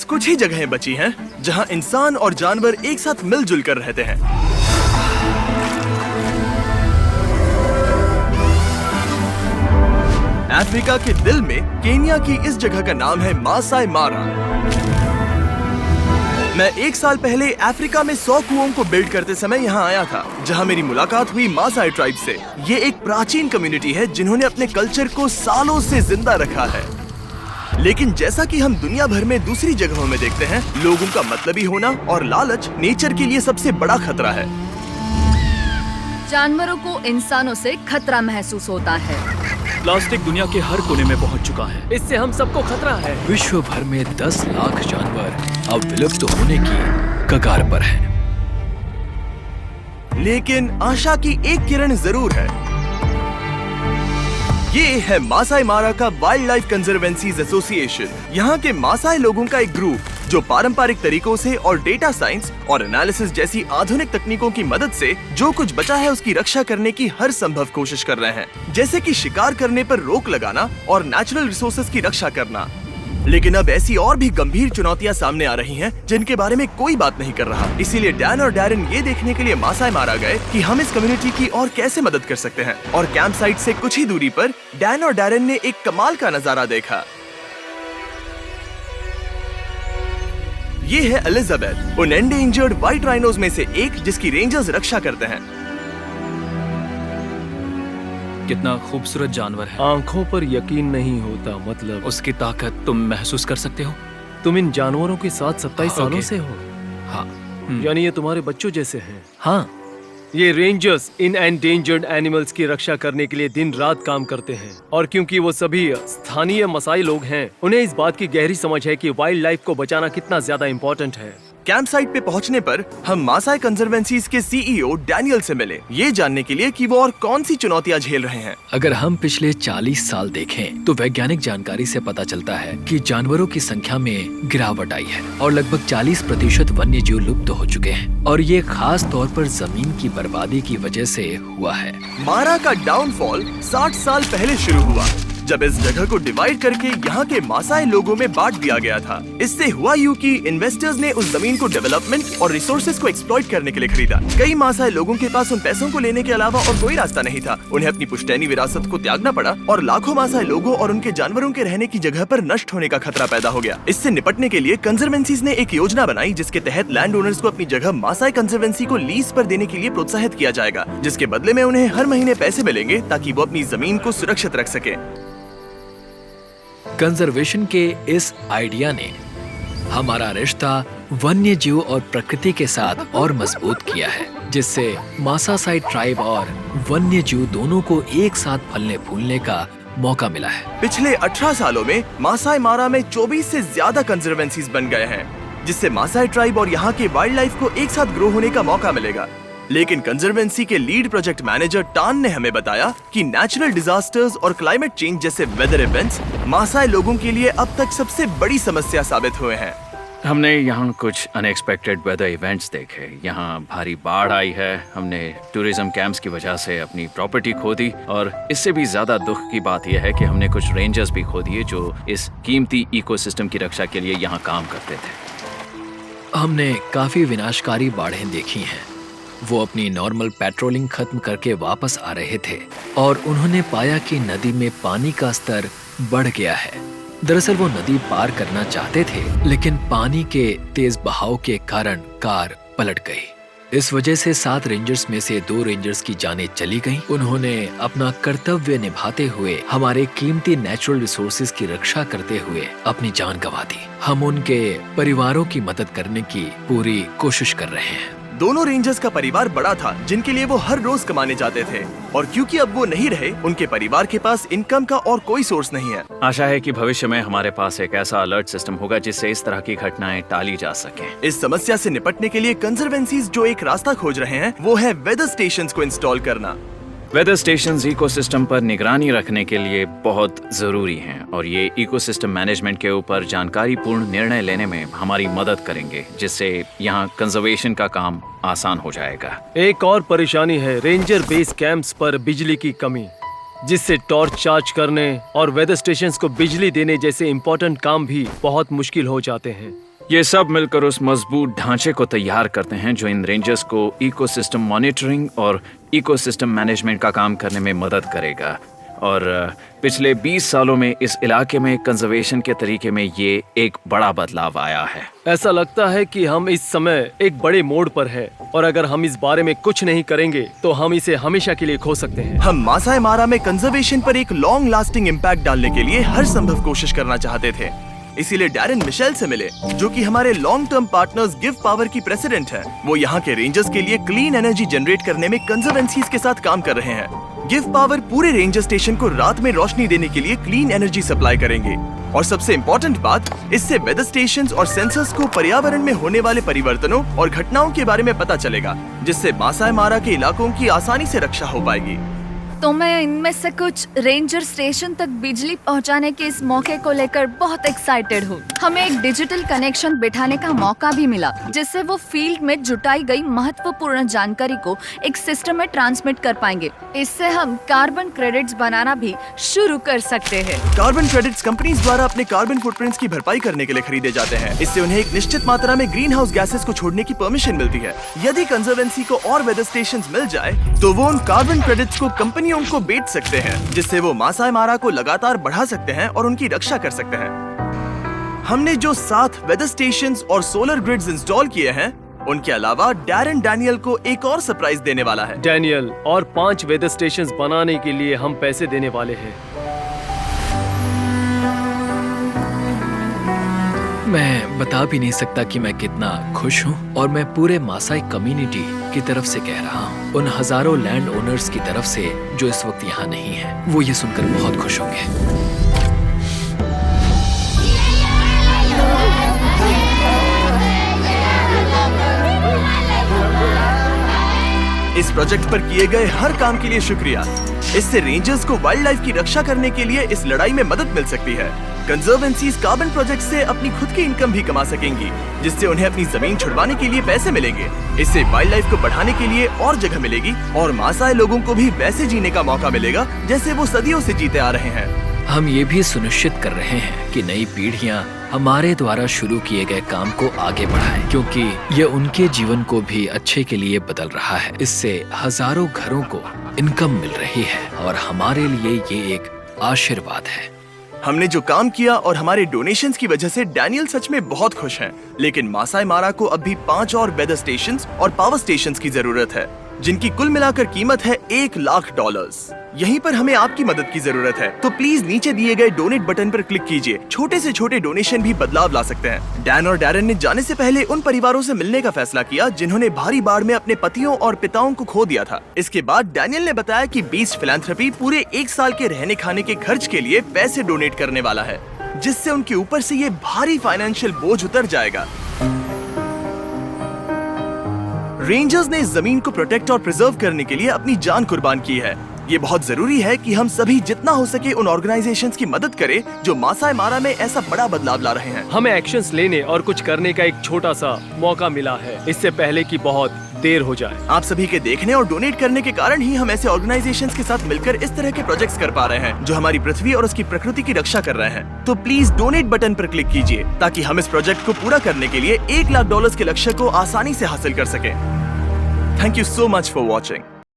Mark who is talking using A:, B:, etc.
A: कुछ ही जगहें बची हैं जहां इंसान और जानवर एक साथ मिलजुल कर रहते हैं। अफ्रीका के दिल में केन्या की इस जगह का नाम है मासाई मारा। मैं 1 साल पहले अफ्रीका में 100 कुओं को बिल्ड करते समय यहाँ आया था, जहाँ मेरी मुलाकात हुई मासाई ट्राइब से। ये एक प्राचीन कम्युनिटी है जिन्होंने अपने कल्चर को सालों से जिंदा रखा है। लेकिन जैसा कि हम दुनिया भर में दूसरी जगहों में देखते हैं, लोगों का मतलबी होना और लालच नेचर के लिए सबसे बड़ा खतरा है।
B: जानवरों को इंसानों से खतरा महसूस होता है।
C: प्लास्टिक दुनिया के हर कोने में पहुंच चुका है।
D: इससे हम सबको खतरा है।
C: विश्व भर में 10 लाख जानवर अब विलुप्त होने की कगार पर हैं।
A: लेकिन आशा की एक किरण जरूर है। ये है मासाई मारा का वाइल्ड लाइफ कंजर्वेंसीज एसोसिएशन। यहाँ के मासाई लोगों का एक ग्रुप जो पारंपरिक तरीकों से और डेटा साइंस और एनालिसिस जैसी आधुनिक तकनीकों की मदद से जो कुछ बचा है उसकी रक्षा करने की हर संभव कोशिश कर रहे हैं, जैसे कि शिकार करने पर रोक लगाना और नेचुरल रिसोर्सेज की रक्षा करना। लेकिन अब ऐसी और भी गंभीर चुनौतियां सामने आ रही हैं जिनके बारे में कोई बात नहीं कर रहा। इसीलिए डैन और डैरन ये देखने के लिए मासाई मारा गए कि हम इस कम्युनिटी की और कैसे मदद कर सकते हैं। और कैंप साइट से कुछ ही दूरी पर डैन और डैरन ने एक कमाल का नजारा देखा। ये है एलिजाबेथ, उन एंडेंजर्ड व्हाइट राइनोज में से एक जिसकी रेंजर्स रक्षा करते हैं।
C: कितना खूबसूरत जानवर है।
D: आंखों पर यकीन नहीं होता, मतलब
C: उसकी ताकत तुम महसूस कर सकते हो।
D: तुम इन जानवरों के साथ 27 सालों से हो।
C: हाँ।
D: यानी ये तुम्हारे बच्चों जैसे हैं।
C: हाँ,
D: ये रेंजर्स इन एंडेंजर्ड एनिमल्स की रक्षा करने के लिए दिन रात काम करते हैं। और क्योंकि वो सभी स्थानीय मसाई लोग हैं, उन्हें इस बात की गहरी समझ है कि वाइल्ड लाइफ को बचाना कितना ज्यादा इम्पोर्टेंट है।
A: कैंप साइट पे पहुंचने पर हम मासाई कंजर्वेंसीज के सीईओ डैनियल से मिले, ये जानने के लिए कि वो और कौन सी चुनौतियां झेल रहे हैं।
C: अगर हम पिछले 40 साल देखें तो वैज्ञानिक जानकारी से पता चलता है कि जानवरों की संख्या में गिरावट आई है और लगभग 40% वन्य जीव लुप्त हो चुके हैं। और ये खास तौर पर जमीन की बर्बादी की वजह से हुआ है।
A: मारा का डाउनफॉल 60 साल पहले शुरू हुआ, जब इस जगह को डिवाइड करके यहाँ के मासाई लोगों में बांट दिया गया था। इससे हुआ यूं कि इन्वेस्टर्स ने उस जमीन को डेवलपमेंट और रिसोर्सेज को एक्सप्लॉइट करने के लिए खरीदा। कई मासाई लोगों के पास उन पैसों को लेने के अलावा और कोई रास्ता नहीं था। उन्हें अपनी पुश्तैनी विरासत को त्यागना पड़ा और लाखों मासाई लोगों और उनके जानवरों के रहने की जगह पर नष्ट होने का खतरा पैदा हो गया। इससे निपटने के लिए कंजर्वेंसीज ने एक योजना बनाई जिसके तहत लैंड ओनर्स को अपनी जगह मासाई कंजर्वेंसी को लीज पर देने के लिए प्रोत्साहित किया जाएगा, जिसके बदले में उन्हें हर महीने पैसे मिलेंगे ताकि वो अपनी जमीन को सुरक्षित रख सके।
C: कंजर्वेशन के इस आइडिया ने हमारा रिश्ता वन्य जीव और प्रकृति के साथ और मजबूत किया है, जिससे मासाई ट्राइब और वन्य जीव दोनों को एक साथ फलने फूलने का मौका मिला है।
A: पिछले 18 सालों में मासाई मारा में 24 से ज्यादा कंजर्वेंसीज बन गए हैं, जिससे मासाई ट्राइब और यहाँ के वाइल्ड लाइफ को एक साथ ग्रो होने का मौका मिलेगा। लेकिन कंजर्वेंसी के लीड प्रोजेक्ट मैनेजर टान ने हमें बताया कि नेचुरल डिजास्टर्स और क्लाइमेट चेंज जैसे वेदर इवेंट्स मासाई लोगों के लिए अब तक सबसे बड़ी समस्या साबित हुए हैं।
E: हमने यहाँ कुछ अनएक्सपेक्टेड वेदर इवेंट्स देखे। यहाँ भारी बाढ़ आई है, हमने टूरिज्म कैंप्स की वजह से अपनी प्रॉपर्टी खो दी, और इससे भी ज्यादा दुख की बात यह है कि हमने कुछ रेंजर्स भी खो दिए जो इस कीमती इकोसिस्टम की रक्षा के लिए यहाँ काम करते थे।
C: हमने काफी विनाशकारी बाढ़ें देखी हैं। वो अपनी नॉर्मल पेट्रोलिंग खत्म करके वापस आ रहे थे और उन्होंने पाया कि नदी में पानी का स्तर बढ़ गया है। दरअसल वो नदी पार करना चाहते थे, लेकिन पानी के तेज बहाव के कारण कार पलट गई। इस वजह से 7 रेंजर्स में से 2 रेंजर्स की जानें चली गईं। उन्होंने अपना कर्तव्य निभाते हुए हमारे कीमती नेचुरल रिसोर्सेज की रक्षा करते हुए अपनी जान गंवा दी। हम उनके परिवारों की मदद करने की पूरी कोशिश कर रहे हैं।
A: दोनों रेंजर्स का परिवार बड़ा था जिनके लिए वो हर रोज कमाने जाते थे, और क्योंकि अब वो नहीं रहे, उनके परिवार के पास इनकम का और कोई सोर्स नहीं है।
E: आशा है कि भविष्य में हमारे पास एक ऐसा अलर्ट सिस्टम होगा जिससे इस तरह की घटनाएं टाली जा सके।
A: इस समस्या से निपटने के लिए कंजर्वेंसीज जो एक रास्ता खोज रहे हैं वो है वेदर स्टेशंस को इंस्टॉल करना।
E: वेदर स्टेशंस इकोसिस्टम पर निगरानी रखने के लिए बहुत जरूरी हैं, और ये इकोसिस्टम मैनेजमेंट के ऊपर जानकारीपूर्ण निर्णय लेने में हमारी मदद करेंगे, जिससे यहाँ कंजर्वेशन का काम आसान हो जाएगा।
D: एक और परेशानी है रेंजर बेस कैंप्स पर बिजली की कमी। जिससे टॉर्च चार्ज करने और वेदर स्टेशंस को बिजली देने जैसे इम्पोर्टेंट काम भी बहुत मुश्किल हो जाते हैं।
E: ये सब मिलकर उस मजबूत ढांचे को तैयार करते हैं जो इन रेंजर्स को इकोसिस्टम मॉनिटरिंग और इकोसिस्टम मैनेजमेंट का काम करने में मदद करेगा। और पिछले 20 सालों में इस इलाके में कंजर्वेशन के तरीके में ये एक बड़ा बदलाव आया है।
D: ऐसा लगता है कि हम इस समय एक बड़े मोड़ पर हैं और अगर हम इस बारे में कुछ नहीं करेंगे तो हम इसे हमेशा के लिए खो सकते हैं।
A: हम मासाई मारा में कंजर्वेशन पर एक लॉन्ग लास्टिंग इम्पैक्ट डालने के लिए हर संभव कोशिश करना चाहते थे। इसीलिए डैरेन मिशेल से मिले, जो कि हमारे long term partners give power की प्रेसिडेंट है। वो यहाँ के रेंजर्स के लिए क्लीन एनर्जी जनरेट करने में कंजर्वेंसीज के साथ काम कर रहे हैं। गिव पावर पूरे रेंजर स्टेशन को रात में रोशनी देने के लिए क्लीन एनर्जी सप्लाई करेंगे। और सबसे इम्पोर्टेंट बात, इससे वेदर स्टेशंस और सेंसर्स को पर्यावरण में होने वाले परिवर्तनों और घटनाओं के बारे में पता चलेगा, जिससे मासाई मारा के इलाकों की आसानी से रक्षा हो पाएगी।
B: तो मैं इनमें से कुछ रेंजर स्टेशन तक बिजली पहुंचाने के इस मौके को लेकर बहुत एक्साइटेड हूँ। हमें एक डिजिटल कनेक्शन बिठाने का मौका भी मिला, जिससे वो फील्ड में जुटाई गई महत्वपूर्ण जानकारी को एक सिस्टम में ट्रांसमिट कर पाएंगे। इससे हम कार्बन क्रेडिट्स बनाना भी शुरू कर सकते हैं।
A: कार्बन क्रेडिट्स कंपनीज द्वारा अपने कार्बन फुटप्रिंट्स की भरपाई करने के लिए खरीदे जाते हैं। इससे उन्हें एक निश्चित मात्रा में ग्रीन हाउस गैसेस को छोड़ने की परमिशन मिलती है। यदि कंजर्वेंसी को और वेदर स्टेशन मिल जाए तो वो उन कार्बन क्रेडिट्स को कंपनियों को बेच सकते हैं, जिससे वो मासाई मारा को लगातार बढ़ा सकते हैं और उनकी रक्षा कर सकते हैं। हमने जो 7 वेदर स्टेशंस और सोलर ग्रिड्स इंस्टॉल किए हैं, उनके अलावा डैरेन डैनियल को एक और सरप्राइज देने वाला है।
D: डैनियल, और 5 वेदर स्टेशंस बनाने के लिए हम पैसे देने वाले हैं।
C: मैं बता भी नहीं सकता कि मैं कितना खुश हूँ, और मैं पूरे मासाई कम्युनिटी की तरफ से कह रहा हूँ, उन हजारों लैंड ओनर्स की तरफ से जो इस वक्त यहाँ नहीं है। वो ये सुनकर बहुत खुश होंगे।
A: इस प्रोजेक्ट पर किए गए हर काम के लिए शुक्रिया। इससे रेंजर्स को वाइल्ड लाइफ की रक्षा करने के लिए इस लड़ाई में मदद मिल सकती है। कंजर्वेंसीज कार्बन प्रोजेक्ट से अपनी खुद की इनकम भी कमा सकेंगी, जिससे उन्हें अपनी जमीन छुड़वाने के लिए पैसे मिलेंगे। इससे वाइल्ड लाइफ को बढ़ाने के लिए और जगह मिलेगी और मासाई लोगों को भी वैसे जीने का मौका मिलेगा जैसे वो सदियों से जीते आ रहे हैं।
C: हम ये भी सुनिश्चित कर रहे हैं कि नई पीढ़ियां हमारे द्वारा शुरू किए गए काम को आगे बढ़ाएं, क्योंकि ये उनके जीवन को भी अच्छे के लिए बदल रहा है। इससे हजारों घरों को इनकम मिल रही है और हमारे लिए ये एक आशीर्वाद है।
A: हमने जो काम किया और हमारे डोनेशंस की वजह से डैनियल सच में बहुत खुश हैं। लेकिन मासाई मारा को अब भी 5 और वेदर स्टेशंस और पावर स्टेशंस की जरूरत है, जिनकी कुल मिलाकर कीमत है $1 लाख। यहीं पर हमें आपकी मदद की जरूरत है, तो प्लीज नीचे दिए गए डोनेट बटन पर क्लिक कीजिए। छोटे से छोटे डोनेशन भी बदलाव ला सकते हैं। डैन और डैरेन ने जाने से पहले उन परिवारों से मिलने का फैसला किया जिन्होंने भारी बाढ़ में अपने पतियों और पिताओं को खो दिया था। इसके बाद डैनियल ने बताया कि बीस्ट फिलैंथ्रोपी पूरे 1 साल के रहने खाने के खर्च के लिए पैसे डोनेट करने वाला है, जिससे उनके ऊपर से ये भारी फाइनेंशियल बोझ उतर जाएगा। रेंजर्स ने इस जमीन को प्रोटेक्ट और प्रिजर्व करने के लिए अपनी जान कुर्बान की है। ये बहुत जरूरी है कि हम सभी जितना हो सके उन ऑर्गेनाइजेशंस की मदद करें जो मासाई मारा में ऐसा बड़ा बदलाव ला रहे हैं।
D: हमें एक्शंस लेने और कुछ करने का एक छोटा सा मौका मिला है, इससे पहले कि बहुत देर हो जाए।
A: आप सभी के देखने और डोनेट करने के कारण ही हम ऐसे ऑर्गेनाइजेशंस के साथ मिलकर इस तरह के प्रोजेक्ट्स कर पा रहे हैं जो हमारी पृथ्वी और उसकी प्रकृति की रक्षा कर रहे हैं। तो प्लीज डोनेट बटन पर क्लिक कीजिए ताकि हम इस प्रोजेक्ट को पूरा करने के लिए $1 लाख के लक्ष्य को आसानी से हासिल कर सकें। Thank you so much for watching.